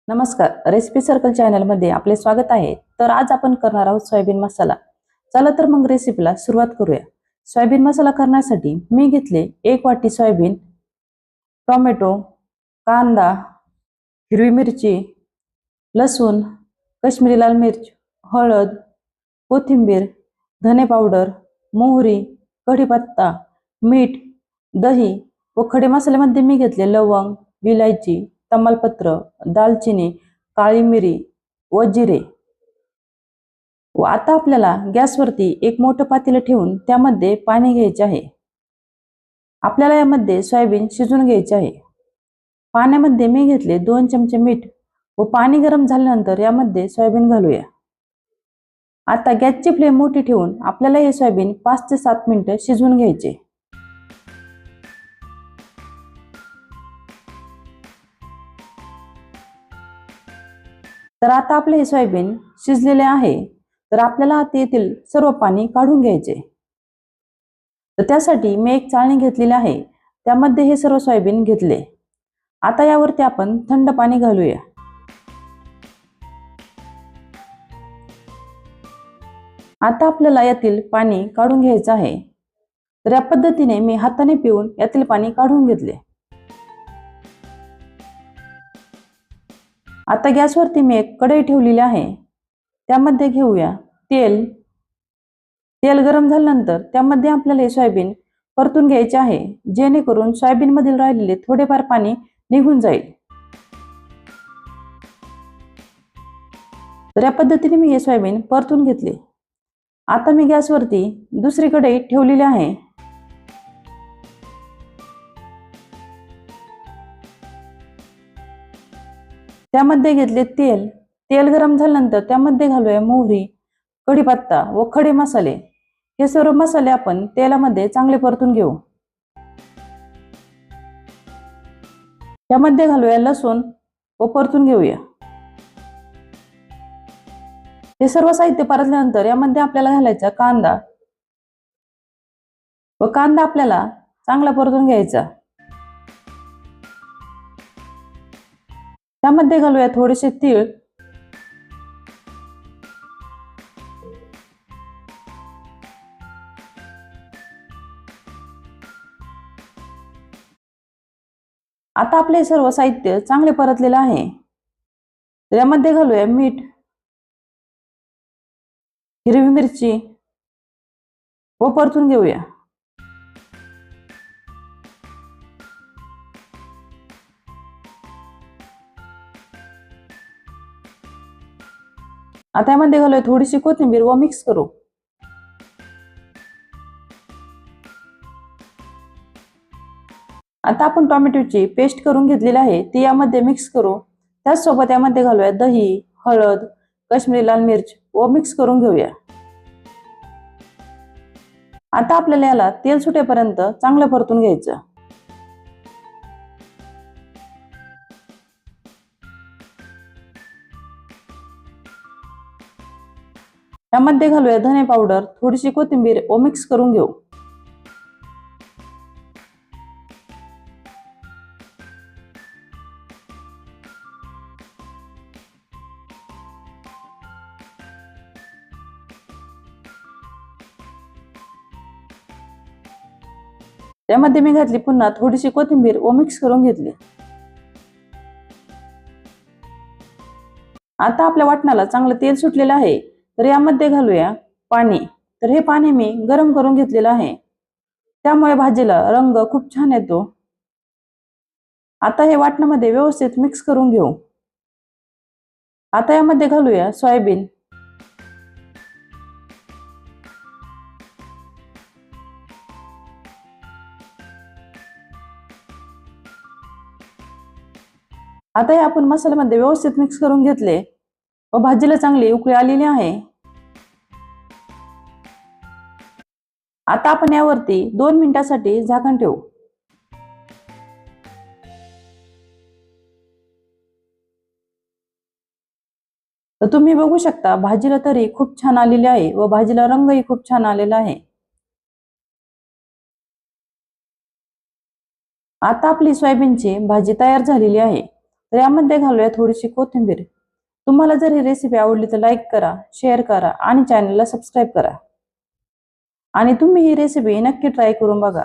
नमस्कार, recipe circle चॅनलमध्ये आपले स्वागत आहे। तर आज आपण करणार आहोत सोयाबीन मसाला। चला तर मग रेसिपीला सुरुवात करूया। सोयाबीन मसाला करण्यासाठी मी घेतले 1 वाटी सोयाबीन, टोमॅटो, कांदा, हिरवी मिरची, लसूण, काश्मीरी लाल मिर्च, हळद, कोथिंबीर, धने पावडर, मोहरी, कढीपत्ता, मीठ, दही व खडे मसाल्यामध्ये मी घेतले लवंग, विलायची, तमालपत्र, दालचिनी, काळी मिरी व जिरे। व आता आपल्याला गॅसवरती एक मोठं पातेलं ठेवून त्यामध्ये पाणी घ्यायचे आहे। आपल्याला यामध्ये सोयाबीन शिजवून घ्यायचे आहे। पाण्यामध्ये मी घेतले 2 चमचे मीठ व पाणी गरम झाल्यानंतर यामध्ये सोयाबीन घालूया। आता गॅसची फ्लेम मोठी ठेवून आपल्याला हे सोयाबीन 5 ते 7 मिनिटे शिजवून घ्यायचे। तर आता आपले हे सोयाबीन शिजलेले आहे। तर आपल्याला त्यातील सर्व पाणी काढून घ्यायचे। तर त्यासाठी मी एक चाळणी घेतलेली आहे, त्यामध्ये हे सर्व सोयाबीन घेतले। आता यावरती आपण थंड पाणी घालूया। आता आपल्याला यातील पाणी काढून घ्यायचे आहे। तर या पद्धतीने मी हाताने पिळून यातील पाणी काढून घेतले। आता गॅसवरती मी एक कढई ठेवलेली आहे, त्यामध्ये घेऊया तेल। तेल गरम झाल्यानंतर त्यामध्ये आपल्याला हे सोयाबीन परतून घ्यायचे आहे, जेणेकरून सोयाबीन मधील राहिलेले थोडेफार पाणी निघून जाईल। तर या पद्धतीने मी हे सोयाबीन परतून घेतले। आता मी गॅसवरती दुसरी कढई ठेवलेली आहे। त्यामध्ये घेतले तेल। तेल गरम झाल्यानंतर त्यामध्ये घालूया मोहरी, कढीपत्ता व खडे मसाले। हे सर्व मसाले आपण तेलामध्ये चांगले परतून घेऊ। त्यामध्ये घालूया लसूण व परतून घेऊया। हे सर्व साहित्य परतल्यानंतर यामध्ये आपल्याला घालायचा कांदा व कांदा आपल्याला चांगला परतून घ्यायचा। त्यामध्ये घालूया थोडेसे तीळ, आता आपले सर्व साहित्य चांगले परतलेले आहे। तर यामध्ये घालूया मीठ, हिरवी मिरची व परतून घेऊया। आता यामध्ये घालूया थोडीशी कोथिंबीर व मिक्स करू। आता आपण टोमॅटोची पेस्ट करून घेतलेली आहे, ती यामध्ये मिक्स करू। त्याचसोबत यामध्ये घालूया दही, हळद, काश्मीरी लाल मिर्च व मिक्स करून घेऊया। आता आपल्याला याला तेल सुटेपर्यंत चांगलं परतून घ्यायचं। यामध्ये घालूया धने पावडर, थोडीशी कोथिंबीर व मिक्स करून घेऊ। त्यामध्ये मी घातली पुन्हा थोडीशी कोथिंबीर व मिक्स करून घेतली। आता आपल्या वाटणाला चांगलं तेल सुटलेलं आहे, तर यामध्ये घालूया पाणी। तर हे पाणी मी गरम करून घेतलेलं आहे, त्यामुळे भाजीला रंग खूप छान येतो। आता हे वाटणामध्ये व्यवस्थित मिक्स करून घेऊ। आता यामध्ये घालूया सोयाबीन। आता हे आपण मसाल्यामध्ये व्यवस्थित मिक्स करून घेतले व भाजीला चांगली उकळी आलेली आहे। आता आपण यावरती 2 मिनिटांसाठी झाकण ठेवू। तर तुम्ही बघू शकता भाजीला तरी खूप छान आलेली आहे व भाजीला रंगही खूप छान आलेला आहे। आता आपली सोयाबीनची भाजी तयार झालेली आहे। तर यामध्ये घालूया थोडीशी कोथिंबीर। तुम्हाला जर ही रेसिपी आवडली तर लाईक करा, शेअर करा आणि चॅनलला सबस्क्राईब करा। आणि तुम्ही ही रेसिपी नक्की ट्राय करून बघा।